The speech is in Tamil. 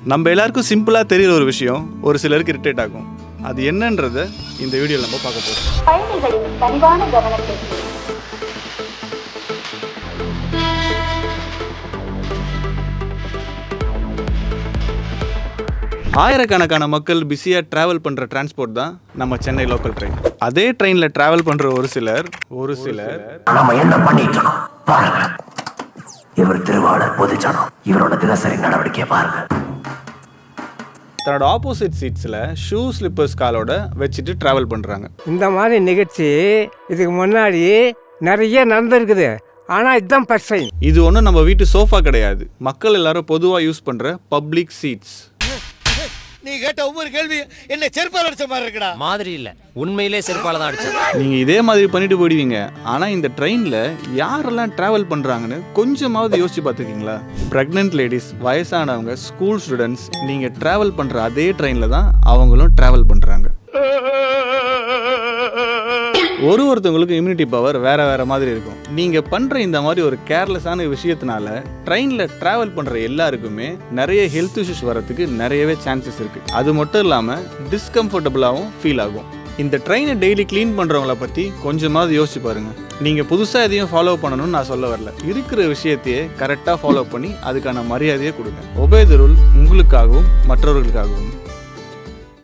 நம்ம எல்லாருக்கும் சிம்பிளாக தெரிகிற ஒரு விஷயம் ஒரு சிலருக்கு இரிட்டேட் ஆகும். அது என்னன்றதை இந்த வீடியோவில் நம்ம பார்க்க போகிறோம். பயணிகளின் கனிவான கவனத்திற்கு ஆயிரக்கணக்கான மக்கள் பிஸியாக ட்ராவல் பண்ணுற டிரான்ஸ்போர்ட் தான் நம்ம சென்னை லோக்கல் ட்ரெயின். அதே ட்ரெயினில் ட்ராவல் பண்ணுற ஒரு சிலர் நம்ம என்ன பண்ணிட்டு இருக்கோம் பாருங்க. இவர் திருவாளர் பொதுச்சனம், இவரோட தினசரி நடவடிக்கையை பாருங்க. தன்னோட ஆப்போசிட் சீட்ஸில் ஷூ ஸ்லிப்பர்ஸ் காலோட வச்சுட்டு ட்ராவல் பண்ணுறாங்க. இந்த மாதிரி நிகழ்ச்சி இதுக்கு முன்னாடி நிறைய நடந்திருக்குது. ஆனால் இதுதான் ஃபர்ஸ்ட் டைம். இது ஒன்றும் நம்ம வீட்டு சோஃபா கிடையாது. மக்கள் எல்லாரும் பொதுவாக யூஸ் பண்ணுற பப்ளிக் சீட்ஸ். நீ கேட்ட ஒவ்வொரு கேள்வி என்ன செருப்பால் அடிச்ச மாதிரி இருக்குடா. மாதிரி இல்ல, உண்மையிலே செருப்பால தான் அடிச்சேன். நீங்க இதே மாதிரி பண்ணிட்டு போயிடுவீங்க. ஆனா இந்த ட்ரெயின்ல யாரெல்லாம் டிராவல் பண்றாங்கன்னு கொஞ்சமாவது யோசிச்சு பார்த்துருக்கீங்களா? பிரெக்னென்ட் லேடிஸ், வயசானவங்க, ஸ்கூல் ஸ்டூடெண்ட்ஸ், நீங்க டிராவல் பண்ற அதே ட்ரெயின்ல தான் அவங்களும் டிராவல் பண்றாங்க. ஒருத்தவங்களுக்கு இம்யூனிட்டி பவர் வேற மாதிரி இருக்கும். நீங்க பண்ற இந்த மாதிரி ஒரு கேர்லெஸ்ஸான விஷயத்தினால ட்ரெயின்ல டிராவல் பண்ற எல்லாருக்குமே நிறைய ஹெல்த் இஷ்யூஸ் வரதுக்கு நிறையவே சான்சஸ் இருக்கு. அது மட்டும் இல்லாம டிஸ்கம்ஃபர்டபுளாகவும் ஃபீல் ஆகும். இந்த ட்ரெயினை டெய்லி கிளீன் பண்றவங்கள பத்தி கொஞ்சமாவது யோசிச்சு பாருங்க. நீங்க புதுசா எதையும் ஃபாலோ பண்ணணும்னு நான் சொல்ல வரல. இருக்கிற விஷயத்தையே கரெக்டா ஃபாலோ பண்ணி அதுக்கான மரியாதையை கொடுங்க. ஒபே தி ரூல், உங்களுக்காகவும் மற்றவர்களுக்காகவும்.